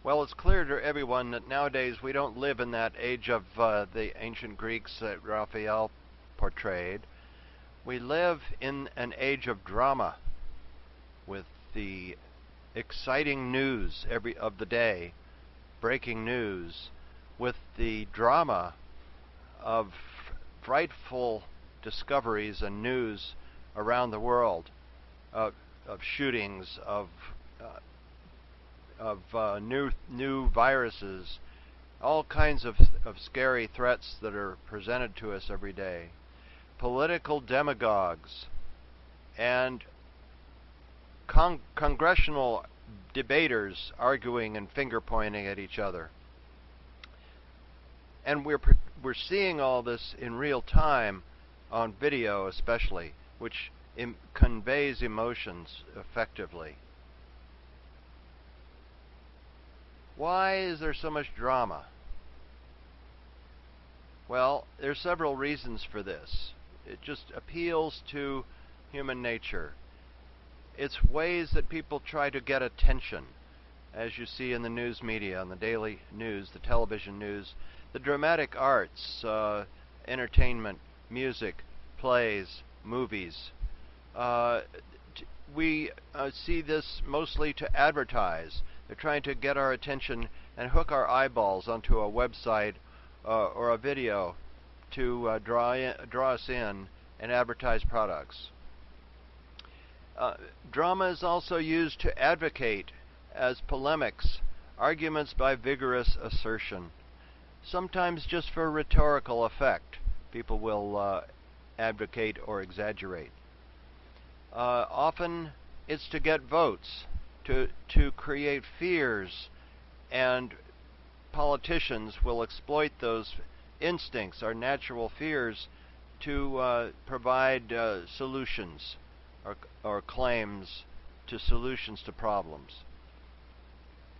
Well, it's clear to everyone that nowadays we don't live in that age of the ancient Greeks that Raphael portrayed. We live in an age of drama with the exciting news of the day, breaking news, with the drama of frightful discoveries and news around the world, of shootings, of new viruses, all kinds of scary threats that are presented to us every day. Political demagogues and congressional debaters arguing and finger pointing at each other. And we're seeing all this in real time on video especially, which conveys emotions effectively. Why is there so much drama? Well, there's several reasons for this. It just appeals to human nature. It's ways that people try to get attention, as you see in the news media, on the daily news, the television news, the dramatic arts, entertainment, music, plays, movies. We see this mostly to advertise. They're trying to get our attention and hook our eyeballs onto a website or a video to draw us in and advertise products. Drama is also used to advocate as polemics, arguments by vigorous assertion. Sometimes just for rhetorical effect, people will advocate or exaggerate. Often it's to get votes, to create fears, and politicians will exploit those instincts, our natural fears, to provide solutions or claims to solutions to problems.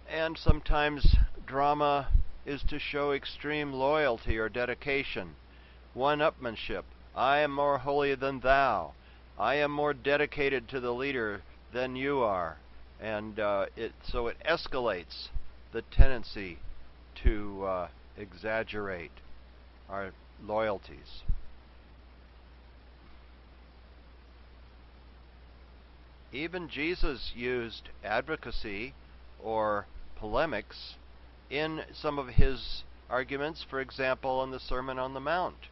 And sometimes drama is to show extreme loyalty or dedication, one-upmanship. I am more holy than thou. I am more dedicated to the leader than you are. And so it escalates the tendency to exaggerate our loyalties. Even Jesus used advocacy or polemics in some of his arguments. For example, in the Sermon on the Mount,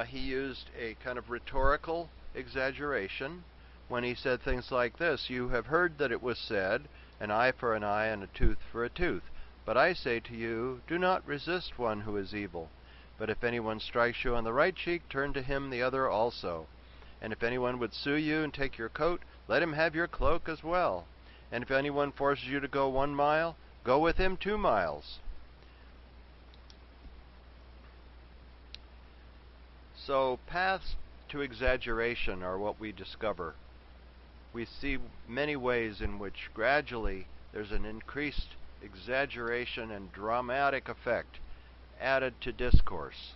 he used a kind of rhetorical exaggeration when he said things like this: "You have heard that it was said, an eye for an eye and a tooth for a tooth. But I say to you, do not resist one who is evil. But if anyone strikes you on the right cheek, turn to him the other also. And if anyone would sue you and take your coat, let him have your cloak as well. And if anyone forces you to go 1 mile, go with him 2 miles. So paths to exaggeration are what we discover. We see many ways in which gradually there's an increased exaggeration and dramatic effect added to discourse.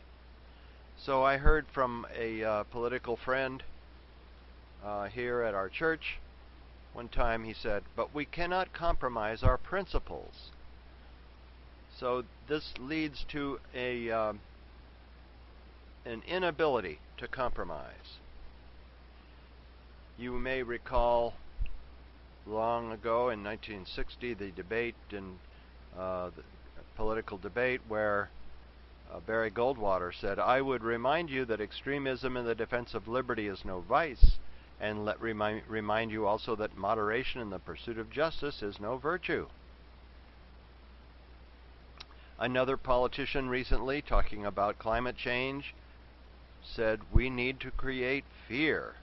So I heard from a political friend here at our church. One time he said, "But we cannot compromise our principles." So this leads to an inability to compromise. You may recall long ago in 1960 the debate in the political debate where Barry Goldwater said, "I would remind you that extremism in the defense of liberty is no vice, and remind you also that moderation in the pursuit of justice is no virtue." Another politician recently, talking about climate change, said we need to create fear.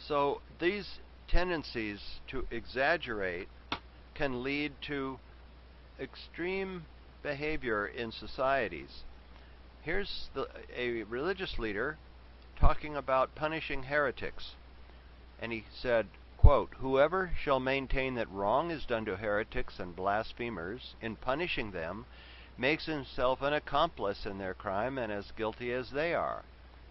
So these tendencies to exaggerate can lead to extreme behavior in societies. Here's a religious leader talking about punishing heretics. And he said, quote, "Whoever shall maintain that wrong is done to heretics and blasphemers, in punishing them, makes himself an accomplice in their crime and as guilty as they are.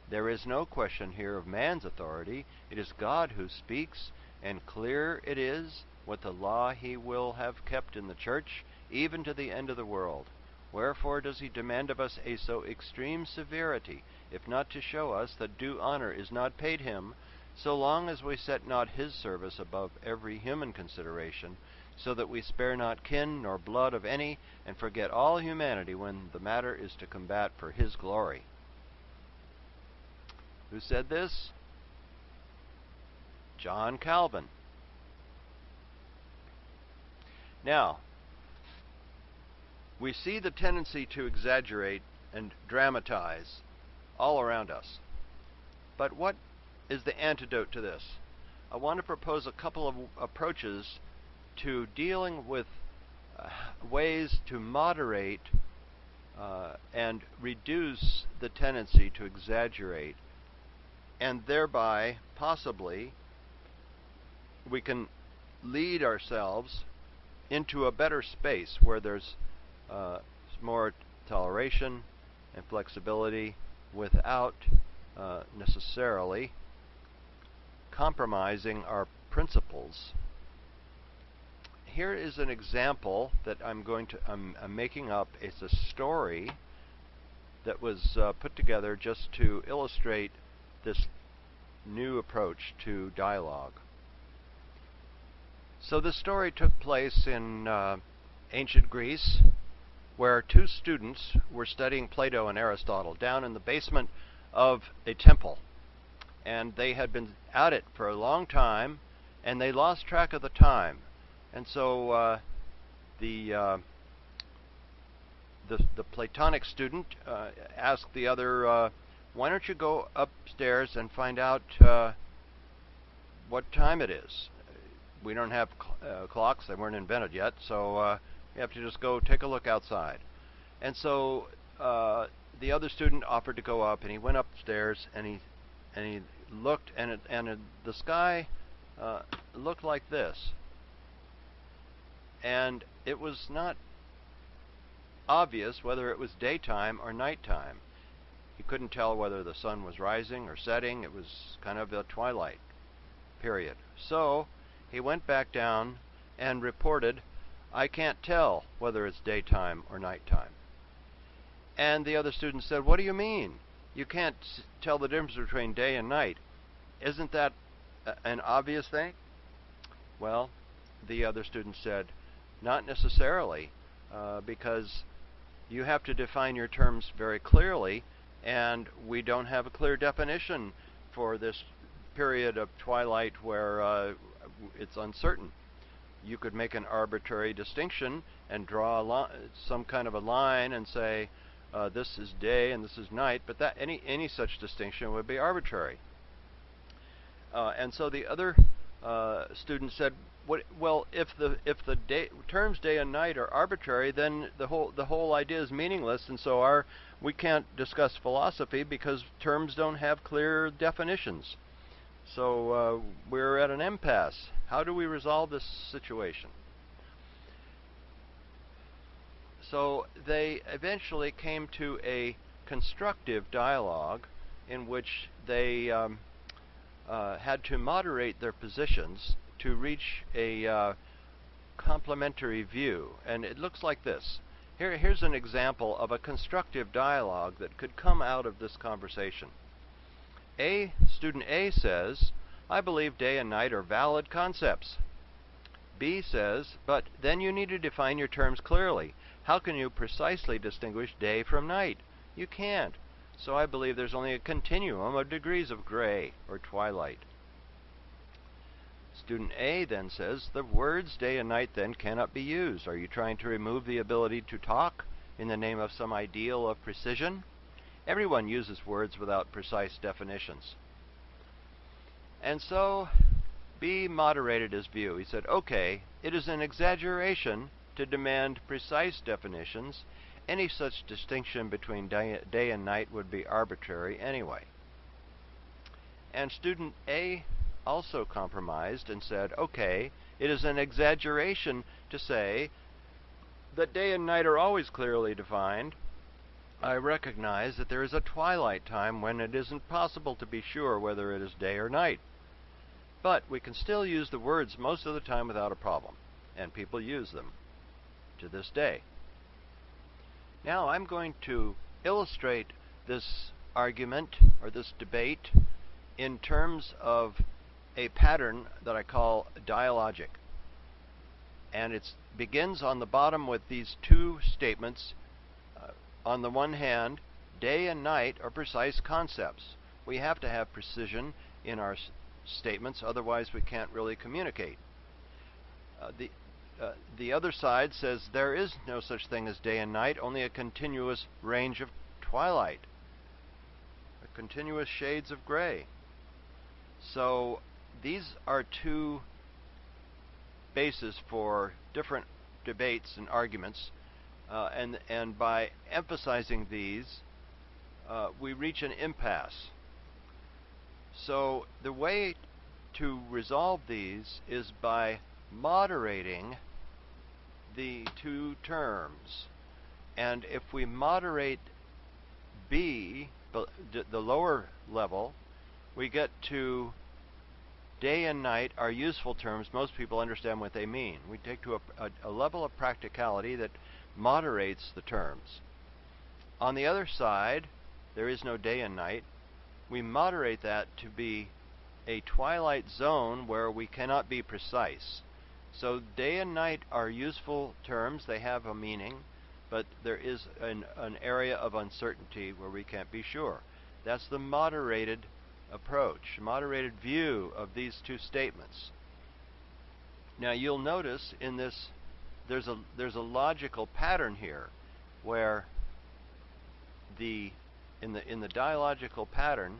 There is no question here of man's authority. It is God who speaks, and clear it is what the law he will have kept in the church, even to the end of the world. Wherefore does he demand of us a so extreme severity, if not to show us that due honor is not paid him, so long as we set not his service above every human consideration, so that we spare not kin nor blood of any, and forget all humanity when the matter is to combat for his glory. Who said this? John Calvin. Now, we see the tendency to exaggerate and dramatize all around us. But what is the antidote to this? I want to propose a couple of approaches to dealing with ways to moderate and reduce the tendency to exaggerate, and thereby possibly we can lead ourselves into a better space where there's more toleration and flexibility without necessarily compromising our principles. Here is an example that I'm making up. It's a story that was put together just to illustrate this new approach to dialogue. So the story took place in ancient Greece, where two students were studying Plato and Aristotle down in the basement of a temple. And they had been at it for a long time, and they lost track of the time. And so the Platonic student asked the other, why don't you go upstairs and find out what time it is? We don't have clocks, they weren't invented yet, so you have to just go take a look outside. And so the other student offered to go up, and he went upstairs, and he looked, and the sky looked like this. And it was not obvious whether it was daytime or nighttime. He couldn't tell whether the sun was rising or setting. It was kind of a twilight period. So he went back down and reported, I can't tell whether it's daytime or nighttime. And the other student said, what do you mean? You can't tell the difference between day and night. Isn't that an obvious thing? Well, the other student said, not necessarily, because you have to define your terms very clearly, and we don't have a clear definition for this period of twilight where it's uncertain. You could make an arbitrary distinction and draw some kind of a line and say this is day and this is night, but that any such distinction would be arbitrary. And so the other student said, well, if the terms day and night are arbitrary, then the whole idea is meaningless, and so we can't discuss philosophy because terms don't have clear definitions. So we're at an impasse. How do we resolve this situation? So they eventually came to a constructive dialogue in which they had to moderate their positions to reach a complementary view. And it looks like this. Here's an example of a constructive dialogue that could come out of this conversation. Student A says, I believe day and night are valid concepts. B says, but then you need to define your terms clearly. How can you precisely distinguish day from night? You can't. So I believe there's only a continuum of degrees of gray or twilight. Student A then says, the words day and night then cannot be used. Are you trying to remove the ability to talk in the name of some ideal of precision? Everyone uses words without precise definitions. And so B moderated his view. He said, okay, it is an exaggeration to demand precise definitions. Any such distinction between day and night would be arbitrary anyway. And student A also compromised and said, okay, it is an exaggeration to say that day and night are always clearly defined. I recognize that there is a twilight time when it isn't possible to be sure whether it is day or night. But we can still use the words most of the time without a problem, and people use them to this day. Now I'm going to illustrate this argument or this debate in terms of a pattern that I call dialogic. And it begins on the bottom with these two statements. On the one hand, day and night are precise concepts. We have to have precision in our statements, otherwise we can't really communicate. The other side says there is no such thing as day and night, only a continuous range of twilight, continuous shades of gray. So these are two bases for different debates and arguments, and by emphasizing these, we reach an impasse. So the way to resolve these is by moderating the two terms. And if we moderate B, the lower level, we get to day and night are useful terms. Most people understand what they mean. We take to a level of practicality that moderates the terms. On the other side, there is no day and night. We moderate that to be a twilight zone where we cannot be precise. So day and night are useful terms. They have a meaning, but there is an area of uncertainty where we can't be sure. That's the moderated approach, moderated view of these two statements. Now you'll notice in this there's a logical pattern here where in the dialogical pattern,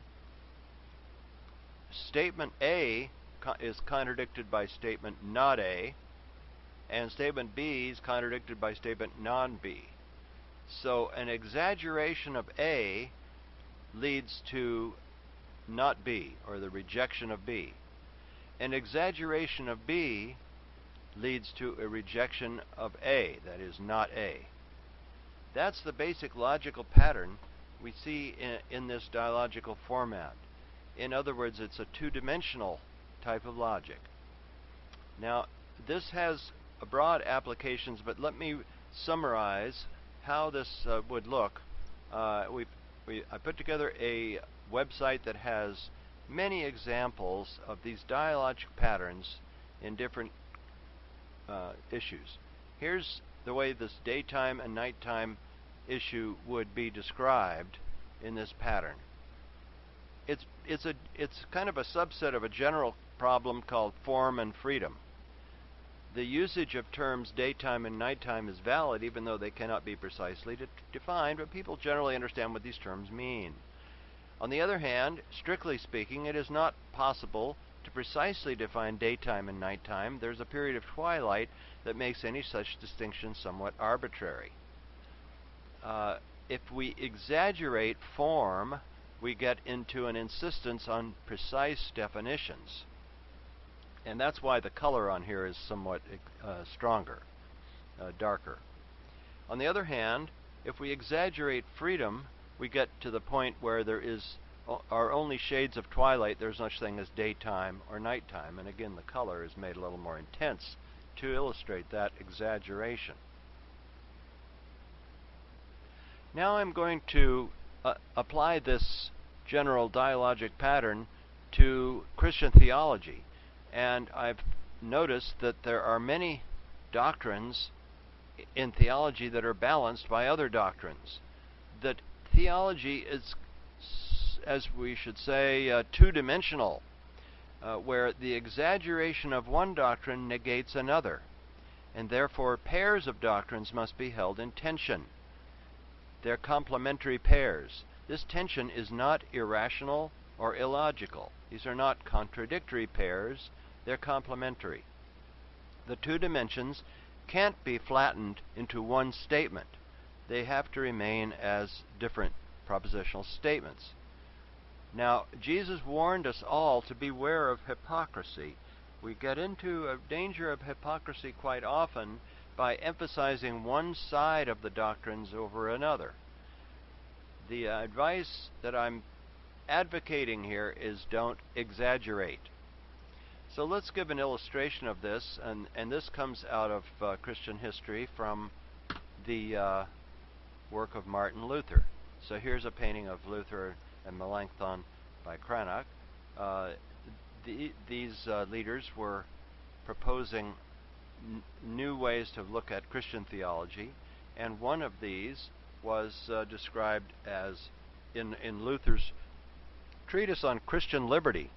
statement A is contradicted by statement not A, and statement B is contradicted by statement non-B. So an exaggeration of A leads to not B, or the rejection of B. An exaggeration of B leads to a rejection of A, that is, not A. That's the basic logical pattern we see in this dialogical format. In other words, it's a two-dimensional type of logic. Now, this has broad applications, but let me summarize how this would look. I put together a website that has many examples of these dialogic patterns in different issues. Here's the way this daytime and nighttime issue would be described in this pattern. It's kind of a subset of a general problem called form and freedom. The usage of terms daytime and nighttime is valid, even though they cannot be precisely defined, but people generally understand what these terms mean. On the other hand, strictly speaking, it is not possible to precisely define daytime and nighttime. There's a period of twilight that makes any such distinction somewhat arbitrary. If we exaggerate form, we get into an insistence on precise definitions. And that's why the color on here is somewhat stronger, darker. On the other hand, if we exaggerate freedom, we get to the point where there are only shades of twilight. There's no such thing as daytime or nighttime. And again, the color is made a little more intense to illustrate that exaggeration. Now I'm going to apply this general dialogic pattern to Christian theology. And I've noticed that there are many doctrines in theology that are balanced by other doctrines. That theology is, as we should say, two-dimensional, where the exaggeration of one doctrine negates another, and therefore pairs of doctrines must be held in tension. They're complementary pairs. This tension is not irrational or illogical. These are not contradictory pairs. They're complementary. The two dimensions can't be flattened into one statement. They have to remain as different propositional statements. Now, Jesus warned us all to beware of hypocrisy. We get into a danger of hypocrisy quite often by emphasizing one side of the doctrines over another. The advice that I'm advocating here is don't exaggerate. So let's give an illustration of this, and this comes out of Christian history from the work of Martin Luther. So here's a painting of Luther and Melanchthon by Cranach. These leaders were proposing new ways to look at Christian theology, and one of these was described as in Luther's treatise on Christian liberty.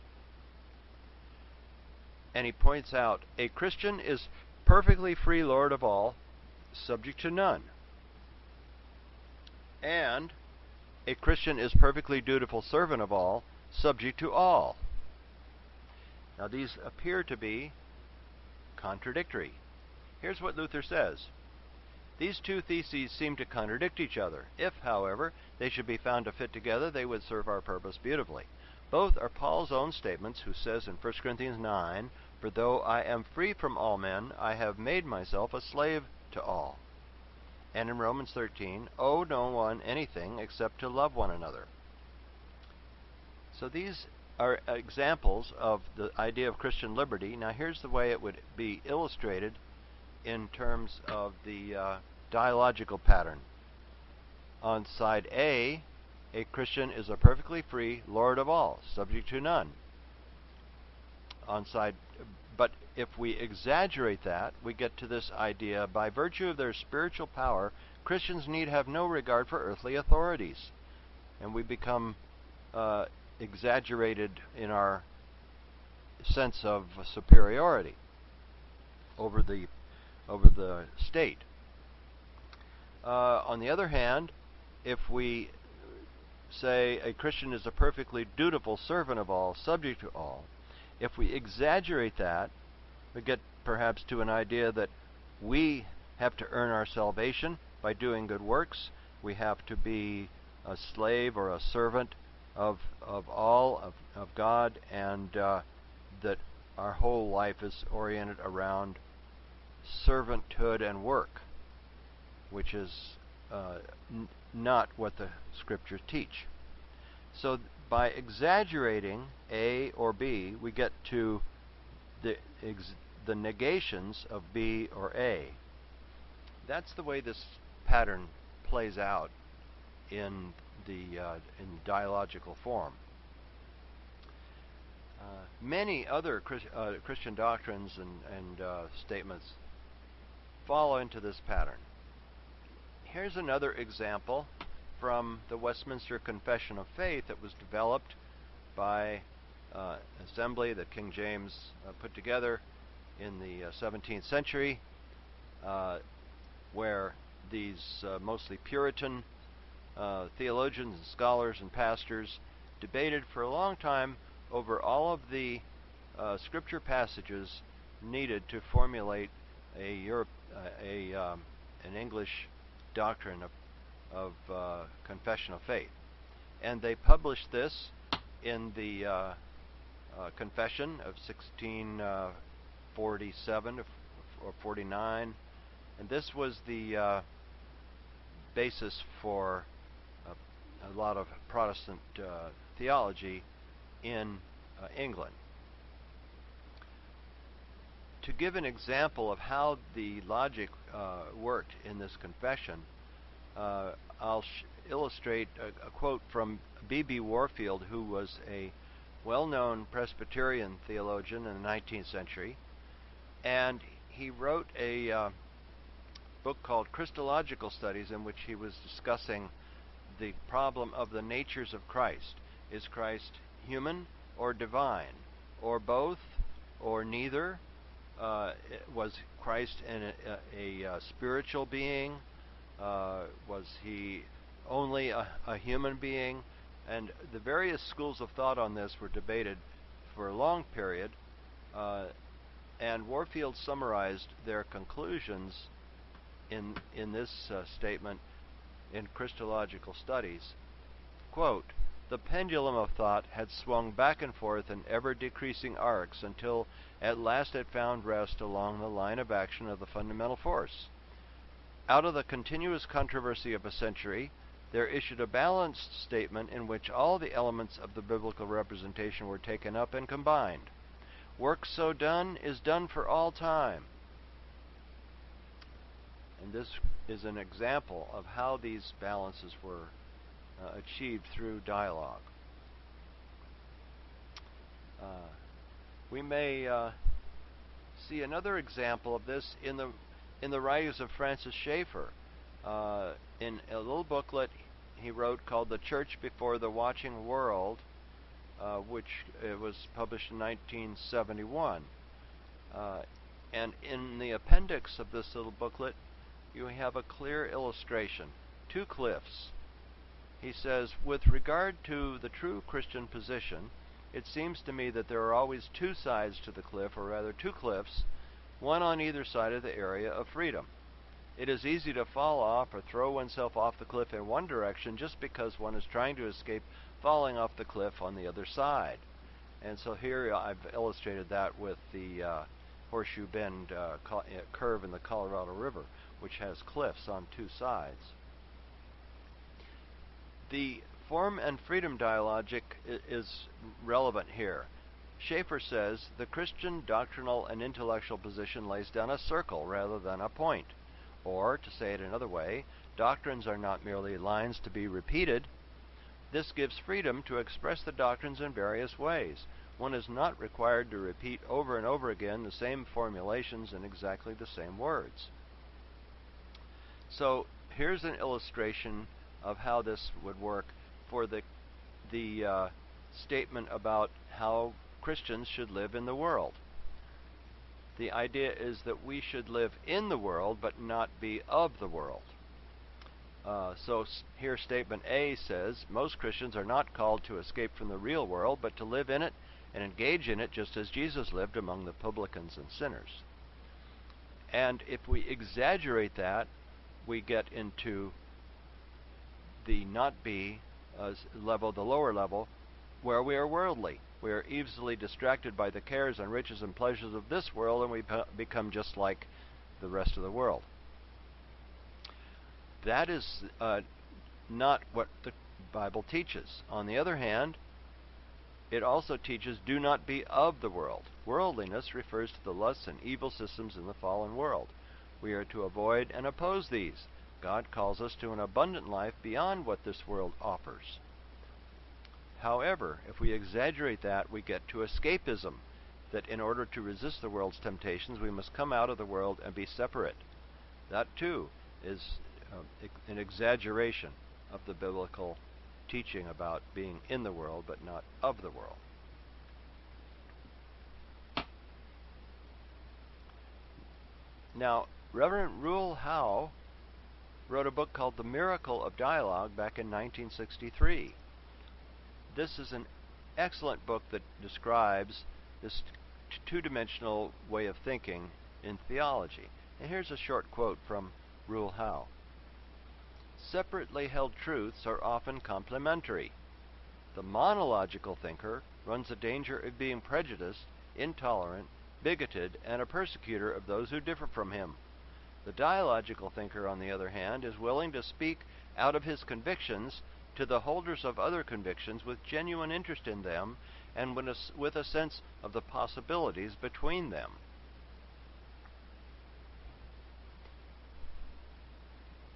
And he points out, a Christian is perfectly free lord of all, subject to none. And a Christian is perfectly dutiful servant of all, subject to all. Now these appear to be contradictory. Here's what Luther says. These two theses seem to contradict each other. If, however, they should be found to fit together, they would serve our purpose beautifully. Both are Paul's own statements, who says in 1 Corinthians 9, "For though I am free from all men, I have made myself a slave to all." And in Romans 13, "Owe no one anything except to love one another." So these are examples of the idea of Christian liberty. Now here's the way it would be illustrated in terms of the dialogical pattern. On side A Christian is a perfectly free lord of all, subject to none. But if we exaggerate that, we get to this idea: by virtue of their spiritual power, Christians need have no regard for earthly authorities. And we become exaggerated in our sense of superiority over the state. On the other hand, if we say a Christian is a perfectly dutiful servant of all, subject to all, if we exaggerate that, we get perhaps to an idea that we have to earn our salvation by doing good works. We have to be a slave or a servant of all of God, and that our whole life is oriented around servanthood and work, which is not what the scriptures teach. So by exaggerating A or B, we get to the negations of B or A. That's the way this pattern plays out in dialogical form. Many other Christian doctrines and statements fall into this pattern. Here's another example from the Westminster Confession of Faith that was developed by assembly that King James put together in the 17th century, where these mostly Puritan theologians and scholars and pastors debated for a long time over all of the scripture passages needed to formulate an English doctrine of confession of faith. And they published this in the Confession of 1647 or 49, and this was the basis for a lot of Protestant theology in England. To give an example of how the logic worked in this confession, I'll illustrate a quote from B.B. Warfield, who was a well-known Presbyterian theologian in the 19th century, and he wrote a book called Christological Studies, in which he was discussing the problem of the natures of Christ. Is Christ human or divine, or both, or neither? Was Christ a spiritual being? Was he only a human being? And the various schools of thought on this were debated for a long period, and Warfield summarized their conclusions in this statement in Christological Studies. Quote, "The pendulum of thought had swung back and forth in ever-decreasing arcs until at last it found rest along the line of action of the fundamental force. Out of the continuous controversy of a century, there issued a balanced statement in which all the elements of the biblical representation were taken up and combined. Work so done is done for all time. And this is an example of how these balances were achieved through dialogue. We may see another example of this in the writings of Francis Schaeffer. In a little booklet he wrote called "The Church Before the Watching World," which was published in 1971. And in the appendix of this little booklet, you have a clear illustration. Two cliffs. He says, with regard to the true Christian position, it seems to me that there are always two sides to the cliff, or rather two cliffs, one on either side of the area of freedom. It is easy to fall off or throw oneself off the cliff in one direction just because one is trying to escape falling off the cliff on the other side. And so here I've illustrated that with the Horseshoe Bend curve in the Colorado River, which has cliffs on two sides. The form and freedom dialogic is relevant here. Schaeffer says the Christian doctrinal and intellectual position lays down a circle rather than a point. Or, to say it another way, doctrines are not merely lines to be repeated. This gives freedom to express the doctrines in various ways. One is not required to repeat over and over again the same formulations in exactly the same words. So here's an illustration of how this would work for the statement about how Christians should live in the world. The idea is that we should live in the world but not be of the world. So here statement A says, most Christians are not called to escape from the real world, but to live in it and engage in it just as Jesus lived among the publicans and sinners. And if we exaggerate that, we get into the not be level, the lower level, where we are worldly. We are easily distracted by the cares and riches and pleasures of this world, and we become just like the rest of the world. That is not what the Bible teaches. On the other hand, it also teaches do not be of the world. Worldliness refers to the lusts and evil systems in the fallen world. We are to avoid and oppose these. God calls us to an abundant life beyond what this world offers. However, if we exaggerate that, we get to escapism, that in order to resist the world's temptations, we must come out of the world and be separate. That, too, is an exaggeration of the biblical teaching about being in the world but not of the world. Now, Reverend REUEL HOWE wrote a book called The Miracle of Dialogue back in 1963. This is an excellent book that describes this two-dimensional way of thinking in theology. And here's a short quote from REUEL HOWE. Separately held truths are often complementary. The monological thinker runs a danger of being prejudiced, intolerant, bigoted, and a persecutor of those who differ from him. The dialogical thinker, on the other hand, is willing to speak out of his convictions to the holders of other convictions with genuine interest in them and with a sense of the possibilities between them.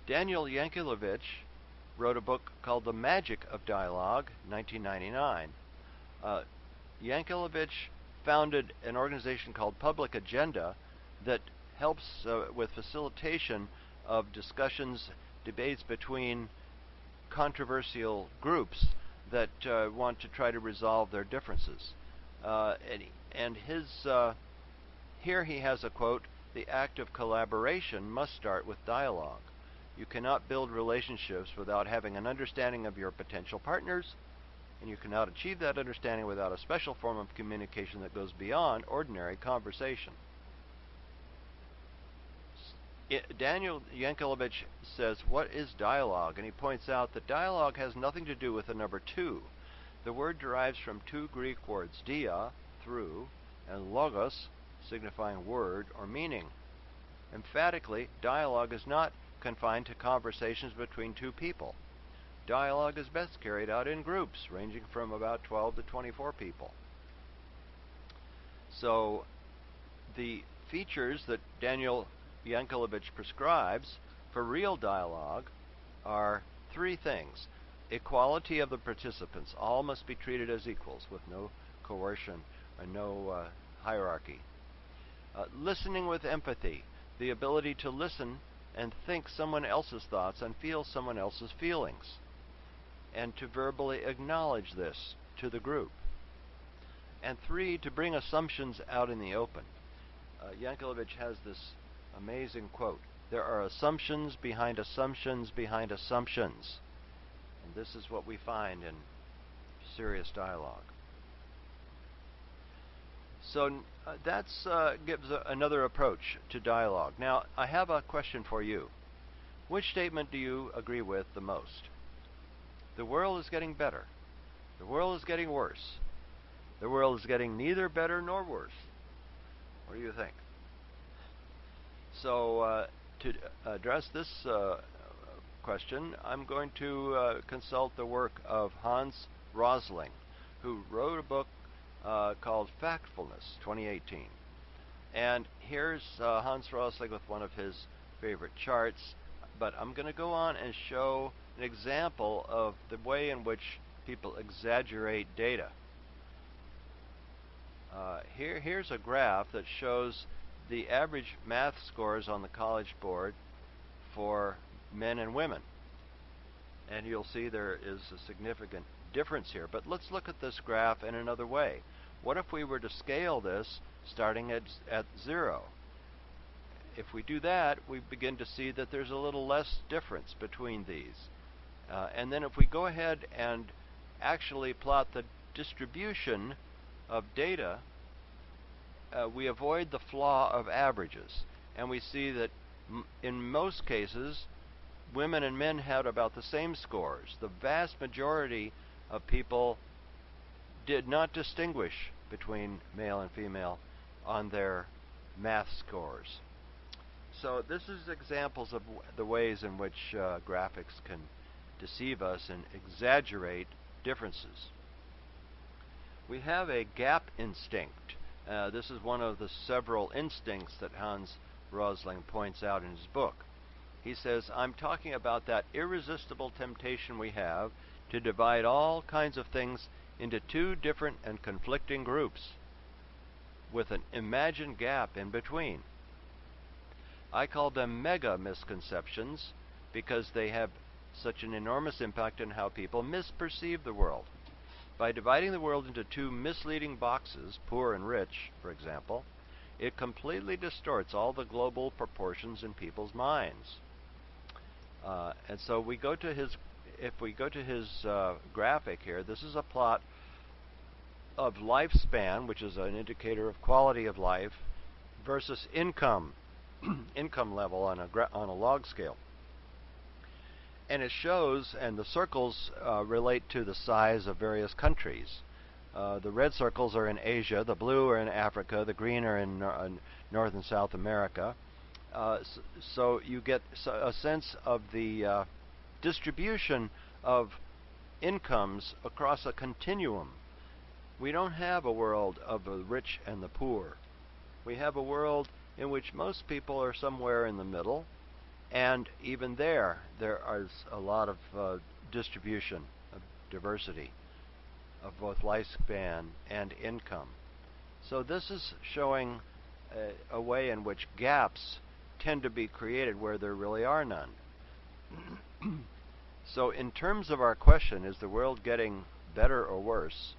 Daniel Yankelovitch wrote a book called The Magic of Dialogue, 1999. Yankelovitch founded an organization called Public Agenda that helps with facilitation of discussions, debates between controversial groups that want to try to resolve their differences. Here he has a quote, "The act of collaboration must start with dialogue. You cannot build relationships without having an understanding of your potential partners, and you cannot achieve that understanding without a special form of communication that goes beyond ordinary conversation." Daniel Yankelovitch says, what is dialogue? And he points out that dialogue has nothing to do with the number 2. The word derives from two Greek words, dia, through, and logos, signifying word or meaning. Emphatically, dialogue is not confined to conversations between two people. Dialogue is best carried out in groups, ranging from about 12 to 24 people. So the features that Daniel Yankelovitch prescribes for real dialogue are three things. Equality of the participants. All must be treated as equals with no coercion and no hierarchy. Listening with empathy. The ability to listen and think someone else's thoughts and feel someone else's feelings, and to verbally acknowledge this to the group. And three, to bring assumptions out in the open. Yankelovitch has this amazing quote: "There are assumptions behind assumptions behind assumptions." And this is what we find in serious dialogue. So that gives another approach to dialogue. Now, I have a question for you. Which statement do you agree with the most? The world is getting better. The world is getting worse. The world is getting neither better nor worse. What do you think? So to address this question, I'm going to consult the work of Hans Rosling, who wrote a book called FACTFULNESS, 2018. And here's Hans Rosling with one of his favorite charts, but I'm going to go on and show an example of the way in which people exaggerate data. Here's a graph that shows the average math scores on the College Board for men and women. And you'll see there is a significant difference here. But let's look at this graph in another way. What if we were to scale this starting at 0? If we do that, we begin to see that there's a little less difference between these. And then if we go ahead and actually plot the distribution of data, we avoid the flaw of averages. And we see that in most cases, women and men had about the same scores. The vast majority of people did not distinguish between male and female on their math scores. So this is examples of the ways in which graphics can deceive us and exaggerate differences. We have a gap instinct. This is one of the several instincts that Hans Rosling points out in his book. He says, I'm talking about that irresistible temptation we have to divide all kinds of things into two different and conflicting groups with an imagined gap in between. I call them mega misconceptions because they have such an enormous impact on how people misperceive the world. By dividing the world into two misleading boxes, poor and rich, for example, it completely distorts all the global proportions in people's minds. And so we go to his, if we go to his graphic here, this is a plot of lifespan, which is an indicator of quality of life, versus income, income level on a log scale. And it shows, and the circles relate to the size of various countries. The red circles are in Asia, the blue are in Africa, the green are in North and South America. So you get a sense of the distribution of incomes across a continuum. We don't have a world of the rich and the poor. We have a world in which most people are somewhere in the middle, and even there is a lot of distribution, of diversity, of both lifespan and income. So this is showing a way in which gaps tend to be created where there really are none. So in terms of our question, is the world getting better or worse,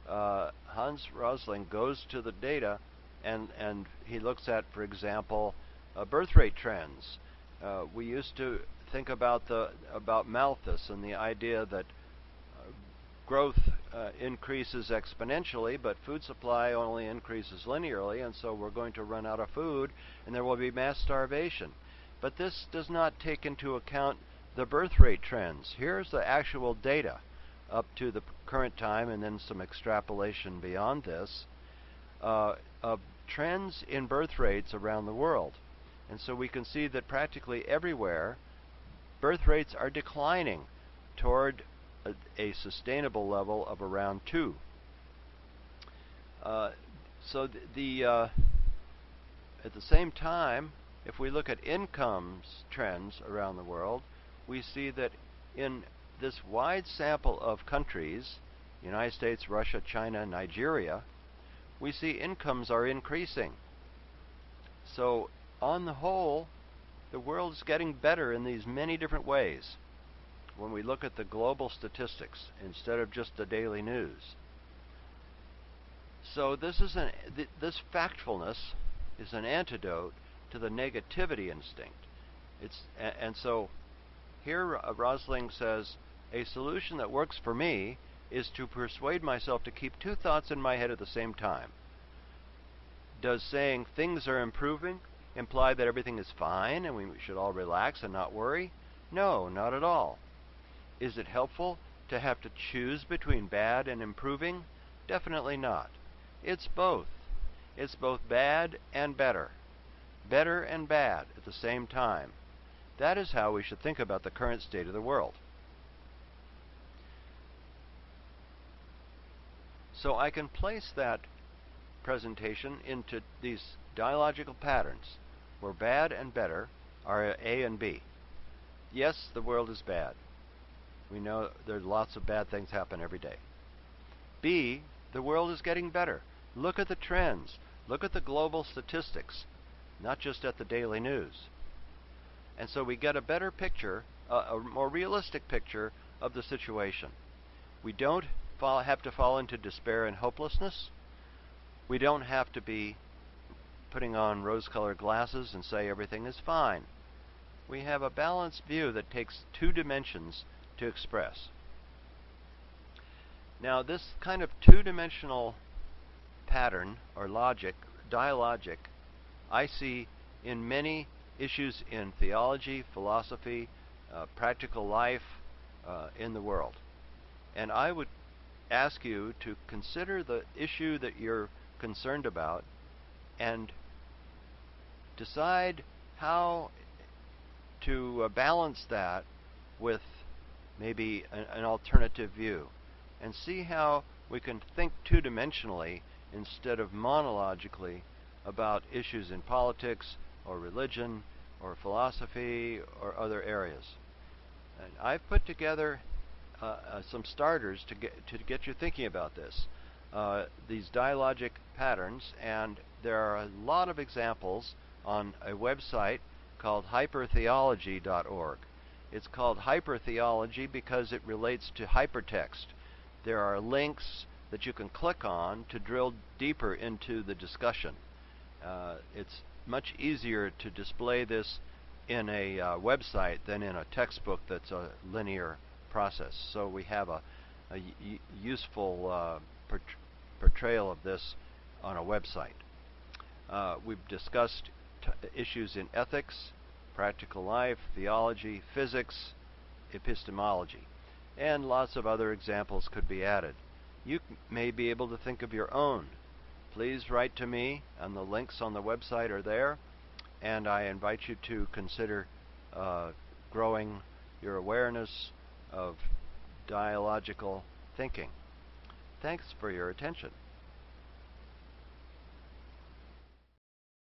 Hans Rosling goes to the data and he looks at, for example, birth rate trends. We used to think about Malthus and the idea that growth increases exponentially, but food supply only increases linearly, and so we're going to run out of food and there will be mass starvation. But this does not take into account the birth rate trends. Here's the actual data up to the current time, and then some extrapolation beyond this, of trends in birth rates around the world. And so we can see that practically everywhere birth rates are declining toward a sustainable level of around 2. So at the same time, if we look at incomes trends around the world, we see that in this wide sample of countries, United States, Russia, China, Nigeria, we see incomes are increasing. So on the whole, the world is getting better in these many different ways when we look at the global statistics instead of just the daily news. So this factfulness is an antidote to the negativity instinct. And so here Rosling says, a solution that works for me is to persuade myself to keep two thoughts in my head at the same time. Does saying things are improving imply that everything is fine and we should all relax and not worry? No, not at all. Is it helpful to have to choose between bad and improving? Definitely not. It's both. It's both bad and better. Better and bad at the same time. That is how we should think about the current state of the world. So I can place that presentation into these dialogical patterns where bad and better are A and B. Yes, the world is bad. We know there's lots of bad things happen every day. B, the world is getting better. Look at the trends. Look at the global statistics, not just at the daily news. And so we get a better picture, a more realistic picture of the situation. We don't have to fall into despair and hopelessness. We don't have to be putting on rose-colored glasses and say everything is fine. We have a balanced view that takes two dimensions to express. Now, this kind of two-dimensional pattern or logic, dialogic, I see in many issues in theology, philosophy, practical life in the world. And I would ask you to consider the issue that you're concerned about and decide how to balance that with maybe an alternative view, and see how we can think two-dimensionally instead of monologically about issues in politics or religion or philosophy or other areas. And I've put together some starters to get you thinking about this, these dialogic patterns, and there are a lot of examples on a website called hypertheology.org. It's called hypertheology because it relates to hypertext. There are links that you can click on to drill deeper into the discussion. It's much easier to display this in a website than in a textbook that's a linear process. So we have a useful portrayal of this on a website. We've discussed issues in ethics, practical life, theology, physics, epistemology, and lots of other examples could be added. You may be able to think of your own. Please write to me, and the links on the website are there, and I invite you to consider growing your awareness of dialogical thinking. Thanks for your attention.